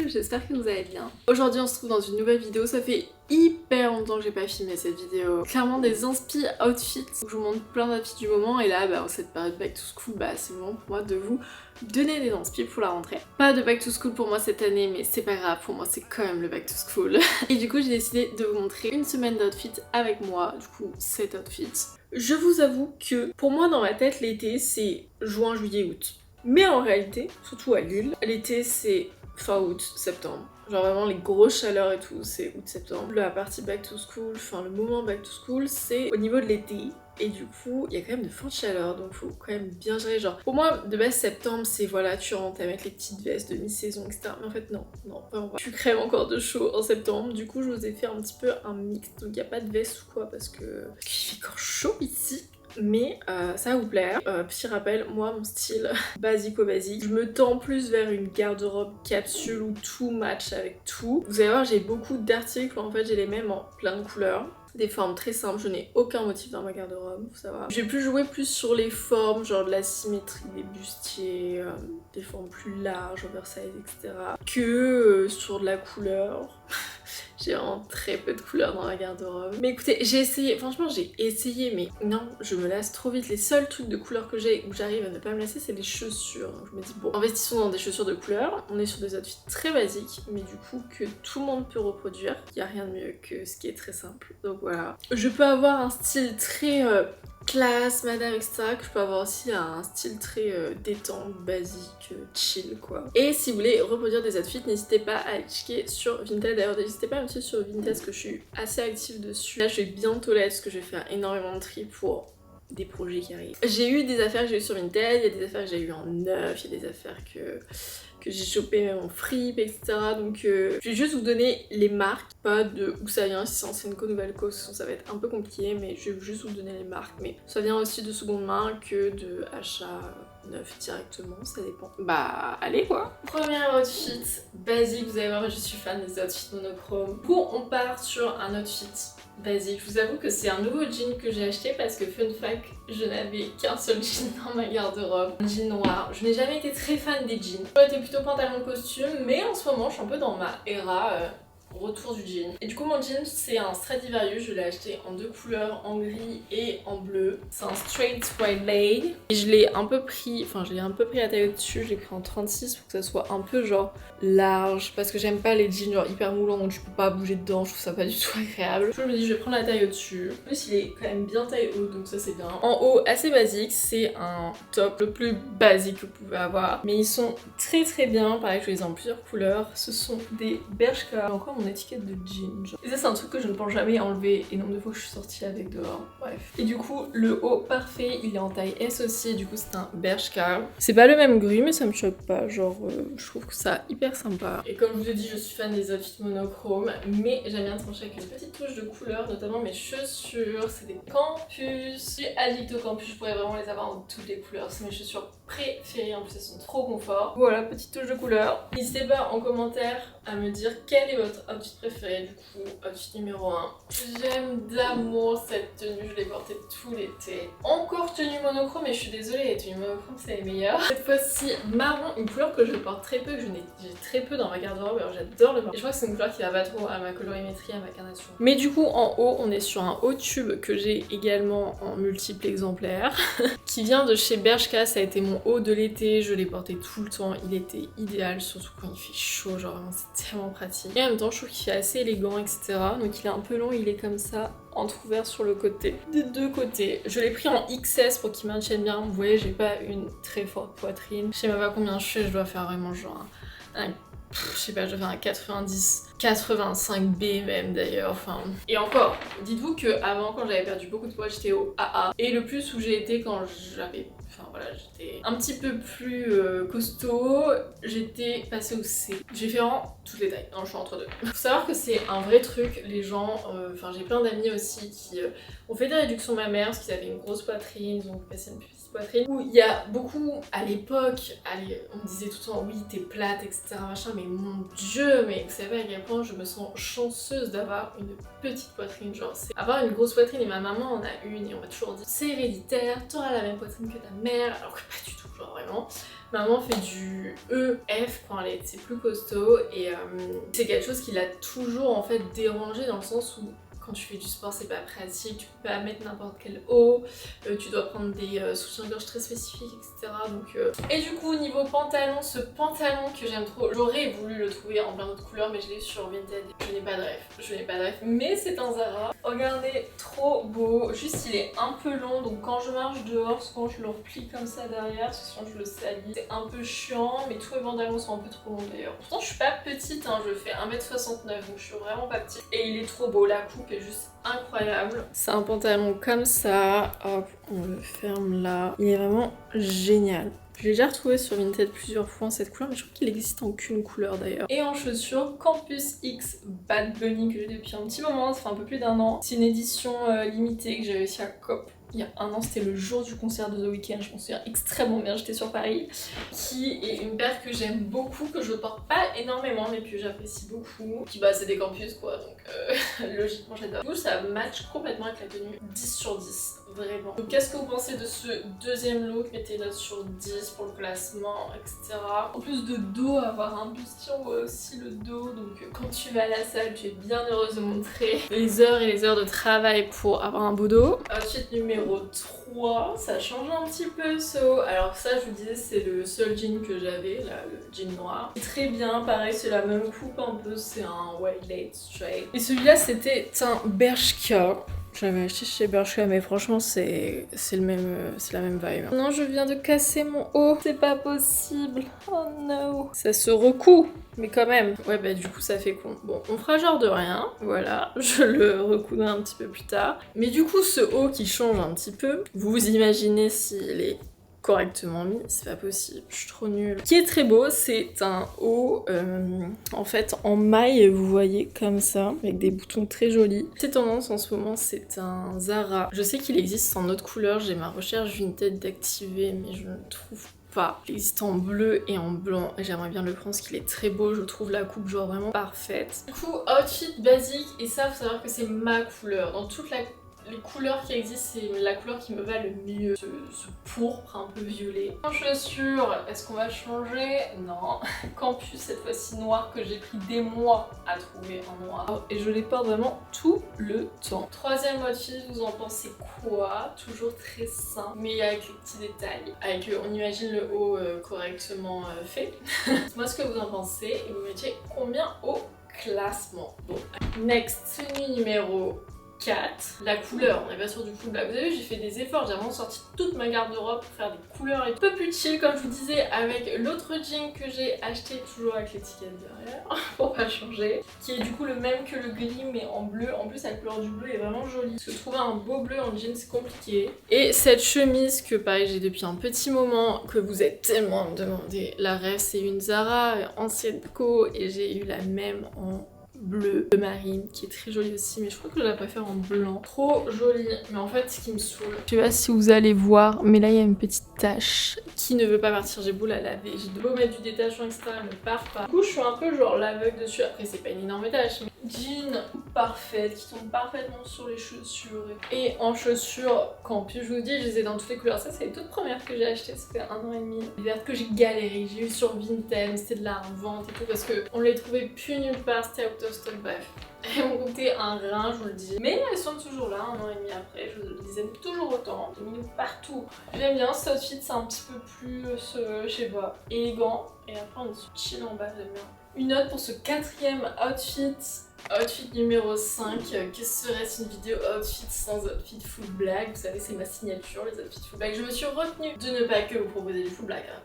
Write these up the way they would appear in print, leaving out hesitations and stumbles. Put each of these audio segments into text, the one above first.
j'espère que vous allez bien. Aujourd'hui on se trouve dans une nouvelle vidéo, ça fait hyper longtemps que j'ai pas filmé cette vidéo. Clairement des inspi outfits, où je vous montre plein d'outfits du moment et là en cette période back to school, c'est le moment pour moi de vous donner des inspi pour la rentrée. Pas de back to school pour moi cette année mais c'est pas grave, pour moi c'est quand même le back to school. Et du coup j'ai décidé de vous montrer une semaine d'outfit avec moi, du coup 7 outfits. Je vous avoue que pour moi dans ma tête l'été c'est juin, juillet, août. Mais en réalité, surtout à Lille, l'été c'est fin août, septembre. Genre vraiment les grosses chaleurs et tout, c'est août-septembre. La partie back to school, enfin le moment back to school, c'est au niveau de l'été. Et du coup, il y a quand même de fortes chaleurs, donc faut quand même bien gérer. Genre, pour moi, de base, septembre, c'est voilà, tu rentres avec les petites vestes de mi-saison, etc. Mais en fait, non, vraiment pas. Tu crèves encore de chaud en septembre. Du coup, je vous ai fait un petit peu un mix. Donc, il n'y a pas de veste ou quoi, parce que il fait encore chaud ici. Mais ça va vous plaire. Petit rappel, moi mon style basique, je me tends plus vers une garde-robe capsule où tout match avec tout. Vous allez voir, j'ai beaucoup d'articles, en fait j'ai les mêmes en plein de couleurs. Des formes très simples, je n'ai aucun motif dans ma garde-robe, faut savoir. J'ai pu jouer plus sur les formes, genre de la symétrie des bustiers, des formes plus larges, oversize, etc. que sur de la couleur. J'ai vraiment très peu de couleurs dans la garde-robe. Mais écoutez, j'ai essayé, franchement j'ai essayé, mais non, je me lasse trop vite. Les seuls trucs de couleurs que j'ai où j'arrive à ne pas me lasser, c'est les chaussures. Je me dis bon, investissons dans des chaussures de couleur. On est sur des outfits très basiques, mais du coup que tout le monde peut reproduire. Il n'y a rien de mieux que ce qui est très simple. Donc voilà. Je peux avoir un style très classe, madame, etc. que je peux avoir aussi un style très détente, basique, chill quoi. Et si vous voulez reproduire des outfits, n'hésitez pas à aller checker sur Vinted. D'ailleurs, n'hésitez pas à me suivre sur Vinted parce que je suis assez active dessus. Là, je vais bientôt l'être parce que je vais faire énormément de tri pour des projets qui arrivent. J'ai eu des affaires que j'ai eu sur Vinted, il y a des affaires que j'ai eu en neuf, il y a des affaires que j'ai chopé même en fripe, etc. Donc je vais juste vous donner les marques, pas de où ça vient, si c'est ancienne co, nouvelle co, sinon ça va être un peu compliqué, mais je vais juste vous donner les marques. Mais ça vient aussi de seconde main que de achat neuf directement, ça dépend. Bah allez quoi. Premier outfit basique, vous allez voir, je suis fan des outfits monochromes. Du coup on part sur un outfit basique. Je vous avoue que c'est un nouveau jean que j'ai acheté parce que fun fact, je n'avais qu'un seul jean dans ma garde-robe. Un jean noir. Je n'ai jamais été très fan des jeans. J'étais plutôt pantalon costume, mais en ce moment je suis un peu dans ma era retour du jean. Et du coup mon jean c'est un Stradivarius, je l'ai acheté en deux couleurs, en gris et en bleu. C'est un straight white leg. Et je l'ai un peu pris, la taille au-dessus, je l'ai pris en 36 pour que ça soit un peu genre large. Parce que j'aime pas les jeans genre hyper moulants où tu peux pas bouger dedans, je trouve ça pas du tout agréable. Je me dis je vais prendre la taille au-dessus. En plus il est quand même bien taille haute donc ça c'est bien. En haut assez basique, c'est un top le plus basique que vous pouvez avoir. Mais ils sont très très bien, pareil je les ai en plusieurs couleurs. Ce sont des Bershka. Encore mon étiquette de jean genre. Et ça c'est un truc que je ne pense jamais enlever et nombre de fois que je suis sortie avec dehors, bref. Et du coup le haut parfait, il est en taille S aussi, du coup c'est un Bershka. C'est pas le même gris mais ça me choque pas, genre je trouve que ça hyper sympa. Et comme je vous ai dit, je suis fan des outfits monochromes, mais j'aime bien trancher avec une petite touche de couleur, notamment mes chaussures, c'est des campus. Je suis addict aux campus, je pourrais vraiment les avoir en toutes les couleurs, c'est mes chaussures préférées, en plus elles sont trop confort. Voilà, petite touche de couleur. N'hésitez pas en commentaire à me dire quel est votre outfit préféré, du coup, outfit numéro 1. J'aime d'amour cette tenue, je l'ai portée tout l'été. Encore tenue monochrome, mais je suis désolée, les tenues monochromes c'est les meilleures. Cette fois-ci, marron, une couleur que je porte très peu, que j'ai très peu dans ma garde-robe, alors j'adore le marron. Et je crois que c'est une couleur qui va pas trop à ma colorimétrie, à ma carnation. Mais du coup, en haut, on est sur un haut tube que j'ai également en multiples exemplaires, qui vient de chez Bershka, ça a été mon haut de l'été, je l'ai porté tout le temps, il était idéal, surtout quand il fait chaud, genre vraiment c'est tellement pratique. Et en même temps, je trouve qu'il fait assez élégant, etc. Donc il est un peu long, il est comme ça, entrouvert sur le côté, des deux côtés. Je l'ai pris en XS pour qu'il maintienne bien. Vous voyez, j'ai pas une très forte poitrine. Je sais même pas combien je fais, je dois faire vraiment genre je sais pas, je dois faire un 90, 85B même d'ailleurs, enfin. Et encore, dites-vous que avant, quand j'avais perdu beaucoup de poids, j'étais au AA. Et le plus où j'ai été quand j'avais, j'étais un petit peu plus costaud, j'étais passée au C. J'ai fait vraiment toutes les tailles, non, je suis entre deux. Faut savoir que c'est un vrai truc, les gens, j'ai plein d'amis aussi qui ont fait des réductions mammaires parce qu'ils avaient une grosse poitrine, ils ont passé une petite poitrine. Où il y a beaucoup, à l'époque, on me disait tout le temps, oui, t'es plate, etc. machin, mais mon dieu, mais vous savez à quel point je me sens chanceuse d'avoir une petite poitrine, genre c'est avoir une grosse poitrine, et ma maman en a une et on m'a toujours dit c'est héréditaire, t'auras la même poitrine que ta mère, alors que pas du tout. genre vraiment. Maman fait du EF quand elle était plus costaud et c'est quelque chose qui l'a toujours en fait dérangé dans le sens où quand tu fais du sport c'est pas pratique, tu peux pas mettre n'importe quel haut, tu dois prendre des soutiens-gorge très spécifiques, etc. Donc, Et du coup niveau pantalon, ce pantalon que j'aime trop, j'aurais voulu le trouver en plein d'autres couleurs mais je l'ai sur Vinted, je n'ai pas de ref, mais c'est un Zara. Regardez, trop beau, juste il est un peu long donc quand je marche dehors, souvent je le replie comme ça derrière parce que sinon je le salis. C'est un peu chiant mais tous les pantalons sont un peu trop longs d'ailleurs. Pourtant je suis pas petite, hein, je fais 1m69 donc je suis vraiment pas petite. Et il est trop beau, la coupe est juste incroyable. C'est un pantalon comme ça, hop, on le ferme là. Il est vraiment génial. Je l'ai déjà retrouvé sur Vinted plusieurs fois en cette couleur, mais je crois qu'il existe en qu'une couleur d'ailleurs. Et en chaussures, Campus X Bad Bunny que j'ai depuis un petit moment, ça fait un peu plus d'1 an. C'est une édition limitée que j'ai réussi à COP. Il y a 1 an, c'était le jour du concert de The Weeknd, je m'en souviens extrêmement bien, j'étais sur Paris. Qui est une paire que j'aime beaucoup, que je porte pas énormément, mais que j'apprécie beaucoup. Qui bah c'est des campus quoi, donc logiquement j'adore. Du coup ça match complètement avec la tenue, 10 sur 10, vraiment. Donc qu'est-ce que vous pensez de ce deuxième look? Mettez une note sur 10 pour le classement, etc. En plus de dos, avoir un bustier, on voit aussi le dos, donc quand tu vas à la salle, tu es bien heureuse de montrer les heures et les heures de travail pour avoir un beau dos. Ensuite numéro 3, ça change un petit peu ce haut. Alors ça je vous disais c'est le seul jean que j'avais, là le jean noir. Très bien, pareil c'est la même coupe un peu, c'est un white lace straight. Et celui-là c'était un Bershka. J'avais acheté chez Bershka mais franchement c'est la même vibe. Non je viens de casser mon haut, c'est pas possible. Oh no. Ça se recoue. Mais quand même, ouais bah du coup ça fait con. Bon, on fera genre de rien, voilà, je le recoudrai un petit peu plus tard. Mais du coup ce haut qui change un petit peu, vous imaginez s'il est correctement mis, c'est pas possible, je suis trop nulle. Ce qui est très beau, c'est un haut en fait en maille, vous voyez, comme ça, avec des boutons très jolis. C'est tendance en ce moment, c'est un Zara. Je sais qu'il existe en autre couleur, j'ai ma recherche Vinted d'activer, mais je ne trouve pas. Il existe en bleu et en blanc et j'aimerais bien le prendre parce qu'il est très beau, je trouve la coupe genre vraiment parfaite. Du coup, outfit basique et ça faut savoir que c'est ma couleur. Dans toutes les couleurs qui existent, c'est la couleur qui me va le mieux. Ce pourpre un peu violet. En chaussures, est-ce qu'on va changer? Non. Campus, cette fois-ci noir, que j'ai pris des mois à trouver en noir. Et je les porte vraiment tout le temps. Troisième outfit, vous en pensez quoi? Toujours très simple, mais avec les petits détails. Avec, on imagine le haut correctement fait. Dites-moi ce que vous en pensez et vous mettiez combien au classement. Bon, next, tenue numéro 4. La couleur, on est pas sur du full black. Vous avez vu, j'ai fait des efforts, j'ai vraiment sorti toute ma garde-robe pour faire des couleurs un peu plus chill, comme je vous disais, avec l'autre jean que j'ai acheté, toujours avec l'étiquette derrière, pour pas changer, qui est du coup le même que le gris, mais en bleu. En plus, la couleur du bleu est vraiment jolie, parce que trouver un beau bleu en jean, c'est compliqué. Et cette chemise, que pareil, j'ai depuis un petit moment, que vous êtes tellement demandé, la rêve, c'est une Zara ancienne co, et j'ai eu la même en bleu de marine qui est très jolie aussi, mais je crois que je la préfère en blanc. Trop jolie, mais en fait ce qui me saoule, je sais pas si vous allez voir, mais là il y a une petite tache qui ne veut pas partir. J'ai beau la laver, j'ai beau mettre du détachant etc, elle ne part pas. Du coup je suis un peu genre l'aveugle dessus. Après c'est pas une énorme tache, mais jean parfaite qui tombe parfaitement sur les chaussures. Et en chaussures Campus, je vous dis, je les ai dans toutes les couleurs. Ça c'est les toutes premières que j'ai achetées, ça fait 1 an et demi. Les vertes que j'ai galéré, j'ai eu sur Vinted, c'était de la revente et tout parce que on les trouvait plus nulle part, c'était out of stock, bref. Elles m'ont coûté un rein, je vous le dis. Mais elles sont toujours là, 1 an et demi après, je les aime toujours autant. J'ai mis partout. J'aime bien cet outfit, c'est un petit peu plus, je sais pas, élégant. Et après on est sur chill en bas, j'aime bien. Une note pour ce 4e outfit. Outfit numéro 5, qu'est-ce serait une vidéo outfit sans outfit full black? Vous savez c'est ma signature, les outfits full black. Je me suis retenue de ne pas que vous proposer du full black, hein,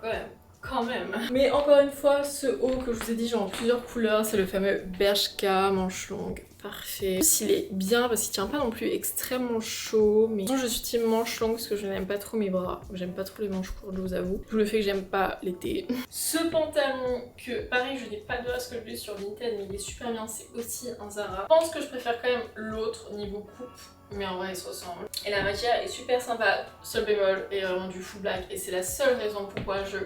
quand même. Mais encore une fois, ce haut que je vous ai dit, genre en plusieurs couleurs, c'est le fameux Bershka manche longue. Parfait. Il est bien parce qu'il tient pas non plus extrêmement chaud, mais je suis team manche longue parce que je n'aime pas trop mes bras. J'aime pas trop les manches courtes, je vous avoue. D'où le fait que j'aime pas l'été. Ce pantalon que, pareil, je n'ai pas de parce que je l'ai sur Vinted, mais il est super bien, c'est aussi un Zara. Je pense que je préfère quand même l'autre niveau coupe. Mais en vrai ils se ressemblent. Et la matière est super sympa. Seul bémol est vraiment du full black. Et c'est la seule raison pourquoi je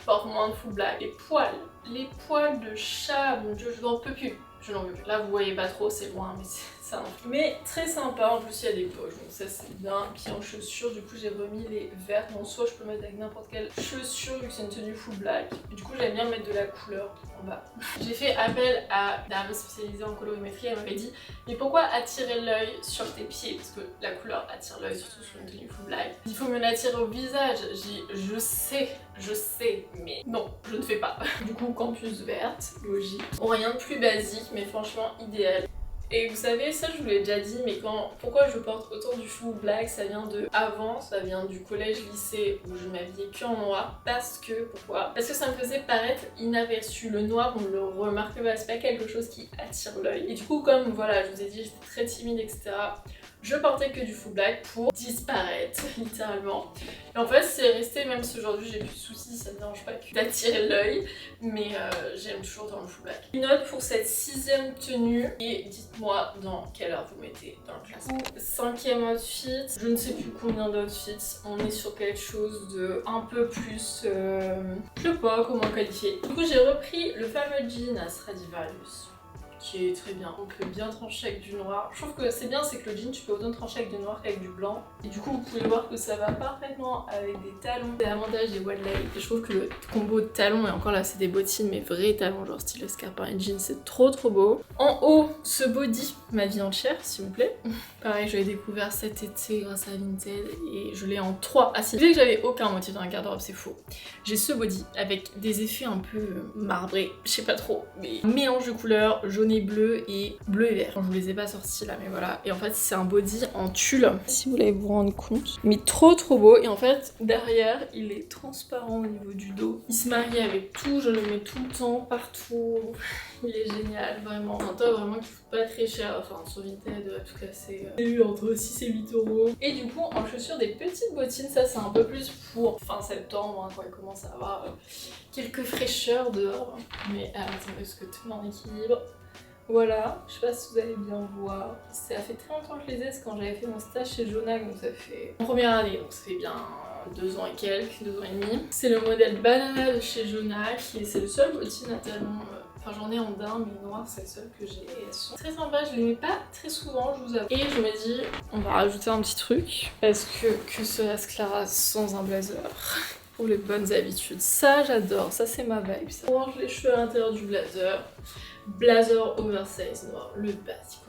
porte moins de full black. Les poils de chat, mon dieu, je n'en peux plus. Je n'en veux plus. Là vous voyez pas trop, c'est loin, mais simple mais très sympa. En plus il y a des poches donc ça c'est bien. Puis en chaussures du coup j'ai remis les vertes. Bon soit je peux mettre avec n'importe quelle chaussure vu que c'est une tenue full black. Du coup j'aime bien mettre de la couleur en bas. J'ai fait appel à une dame spécialisée en colorimétrie. Elle m'avait dit mais pourquoi attirer l'œil sur tes pieds, parce que la couleur attire l'œil surtout sur une tenue full black. Il faut mieux l'attirer au visage. Je sais mais non je ne fais pas. Du coup campus verte, logique. Bon, rien de plus basique mais franchement idéal. Et vous savez, ça je vous l'ai déjà dit, mais pourquoi je porte autant du full black, ça vient de avant, ça vient du collège-lycée où je m'habillais que en noir. Pourquoi? Parce que ça me faisait paraître inaperçu. Le noir, on ne le remarque pas, c'est pas quelque chose qui attire l'œil. Et du coup, comme voilà, je vous ai dit, j'étais très timide, etc. Je portais que du full black pour disparaître, littéralement. Et en fait, c'est resté, même si aujourd'hui j'ai plus de soucis, ça me dérange pas d'attirer l'œil, mais j'aime toujours dans le full black. Une note pour cette 6e tenue, et dites-moi dans quelle heure vous mettez dans le classement. 5e outfit, je ne sais plus combien d'outfits, on est sur quelque chose de un peu plus, je sais pas comment qualifier. Du coup, j'ai repris le fameux jean à Stradivarius, qui est très bien. On peut bien trancher avec du noir. Je trouve que c'est bien, c'est que le jean, tu peux autant trancher avec du noir qu'avec du blanc. Et du coup, vous pouvez voir que ça va parfaitement avec des talons. C'est l'avantage des Wildlife. Et je trouve que le combo de talons, et encore là, c'est des bottines, mais vrais talons, genre style escarpin et jean, c'est trop beau. En haut, ce body, ma vie entière, s'il vous plaît. Pareil, je l'ai découvert cet été grâce à Vinted et je l'ai en 3. Ah si, vu que j'avais aucun motif dans la garde-robe, c'est faux. J'ai ce body avec des effets un peu marbrés, je sais pas trop, mais mélange de couleurs, jaune et bleu et vert. Je vous les ai pas sortis là, mais voilà. Et en fait, c'est un body en tulle, si vous voulez vous rendre compte. Mais trop beau. Et en fait, derrière, il est transparent au niveau du dos. Il se marie avec tout, je le mets tout le temps, partout. Il est génial, vraiment. C'est un top vraiment qui coûte pas très cher, enfin sur Vinted, en tout cas c'est eu entre 6 et 8 euros. Et du coup, en chaussures, des petites bottines, ça c'est un peu plus pour fin septembre, hein, quand il commence à avoir quelques fraîcheurs dehors. Mais attendez, parce que tout est en équilibre. Voilà, je sais pas si vous allez bien voir. Ça fait très longtemps que je les ai, c'est quand j'avais fait mon stage chez Jonac, donc ça fait en première année, donc ça fait bien 2 ans et quelques, 2 ans et demi. C'est le modèle Banana de chez Jonac et c'est le seul bottine à talons. Enfin j'en ai en daim mais noir c'est le seul que j'ai et elles sont très sympas, je les mets pas très souvent je vous avoue. Et je me dis on va rajouter un petit truc parce que cela se Clara sans un blazer pour les bonnes habitudes. Ça j'adore, ça c'est ma vibe. Ça. On range les cheveux à l'intérieur du blazer oversize noir, le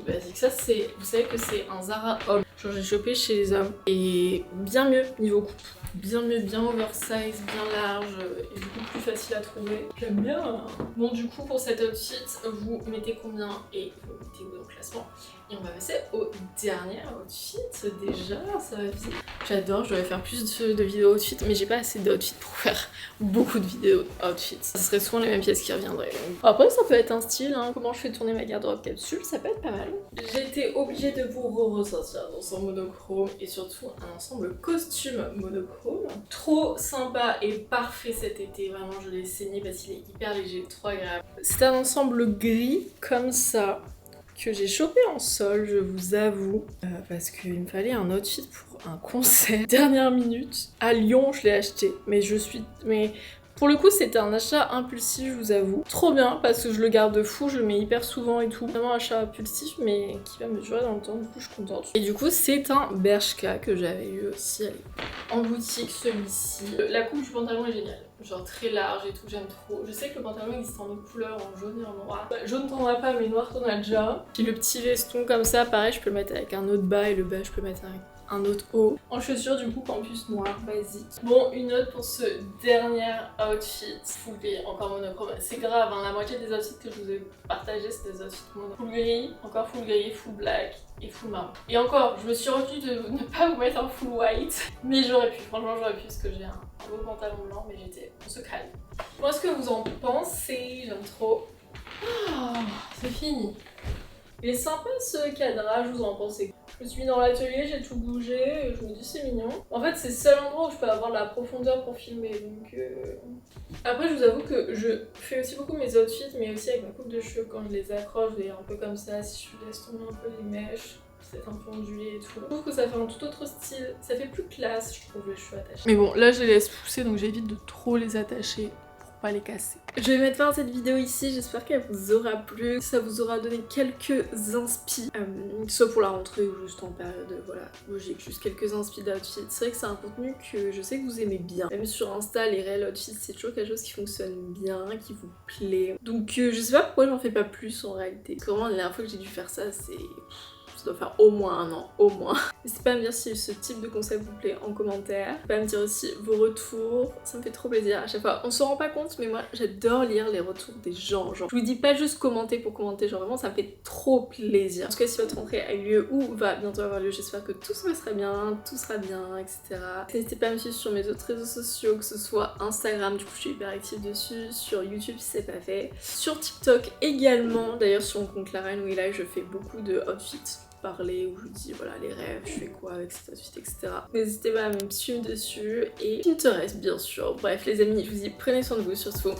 basique. Ça c'est, vous savez que c'est un Zara homme. Genre j'ai chopé chez les hommes et bien mieux niveau coupe. Bien mieux, bien oversize, bien large et du coup plus facile à trouver. J'aime bien. Bon du coup pour cet outfit, vous mettez combien et vous mettez où dans le classement? Et on va passer au dernier outfit déjà, ça va vite. J'adore, je devrais faire plus de vidéos outfit mais j'ai pas assez d'outfits pour faire beaucoup de vidéos outfits. Ce serait souvent les mêmes pièces qui reviendraient. Après ça peut être un style, hein. Comment je fais tourner ma garde-robe capsule, ça peut être pas mal. J'ai été obligée de vous ressortir dans son monochrome et surtout un ensemble costume monochrome. Trop sympa et parfait cet été, vraiment je l'ai saigné parce qu'il est hyper léger, trop agréable. C'est un ensemble gris comme ça que j'ai chopé en sol, je vous avoue, parce qu'il me fallait un outfit pour un concert. Dernière minute, à Lyon je l'ai acheté, mais pour le coup c'était un achat impulsif je vous avoue. Trop bien parce que je le garde fou, je le mets hyper souvent et tout. Vraiment achat impulsif mais qui va me durer dans le temps, du coup je suis contente. Et du coup c'est un Bershka que j'avais eu aussi en boutique celui-ci. La coupe du pantalon est géniale. Genre très large et tout, j'aime trop. Je sais que le pantalon existe en autre couleur, en jaune et en noir. Jaune t'en as pas mais noir t'en as déjà. Puis le petit veston comme ça, pareil je peux le mettre avec un autre bas et le bas je peux le mettre avec un autre haut. En chaussures du coup campus noir, basique. Bon, une note pour ce dernier outfit. Full gris, encore monochrome. C'est grave, hein, la moitié des outfits que je vous ai partagés c'est des outfits monochrome. Full gris, encore full gris, full black et full marron. Et encore, je me suis retenue de ne pas vous mettre un full white. Mais j'aurais pu, franchement j'aurais pu parce que j'ai un beau pantalon blanc mais j'étais on se calme. Moi ce que vous en pensez, j'aime trop. Oh, c'est fini. Il est sympa ce cadrage, vous en pensez? Je me suis mis dans l'atelier, j'ai tout bougé, et je me dis c'est mignon. En fait c'est le seul endroit où je peux avoir la profondeur pour filmer donc... Après je vous avoue que je fais aussi beaucoup mes outfits mais aussi avec ma coupe de cheveux quand je les accroche, je les un peu comme ça, si je laisse tomber un peu les mèches. C'est un peu ondulé et tout. Je trouve que ça fait un tout autre style, ça fait plus classe je trouve les cheveux attachés. Mais bon là je les laisse pousser donc j'évite de trop les attacher pas les casser. Je vais mettre fin à cette vidéo ici, j'espère qu'elle vous aura plu, que ça vous aura donné quelques inspi, soit pour la rentrée ou juste en période, voilà, logique, juste quelques inspi d'outfits. C'est vrai que c'est un contenu que je sais que vous aimez bien. Même sur Insta, les réels outfits, c'est toujours quelque chose qui fonctionne bien, qui vous plaît. Donc je sais pas pourquoi j'en fais pas plus en réalité. Parce que vraiment la dernière fois que j'ai dû faire ça, ça doit faire au moins un an, au moins. N'hésitez pas à me dire si ce type de concept vous plaît en commentaire. N'hésitez pas à me dire aussi vos retours, ça me fait trop plaisir à chaque fois. On s'en rend pas compte, mais moi j'adore lire les retours des gens. Genre, je vous dis pas juste commenter pour commenter, genre vraiment ça me fait trop plaisir. En tout cas, si votre rentrée a eu lieu ou va bientôt avoir lieu, j'espère que tout se passera bien, tout sera bien, etc. N'hésitez pas à me suivre sur mes autres réseaux sociaux, que ce soit Instagram, du coup je suis hyper active dessus, sur YouTube si c'est pas fait, sur TikTok également. D'ailleurs sur mon compte Lara Nui Live, je fais beaucoup de outfits parler où je vous dis voilà les rêves, je fais quoi avec cet outfit, etc. N'hésitez pas à me suivre dessus et Pinterest bien sûr. Bref les amis, je vous dis prenez soin de vous surtout.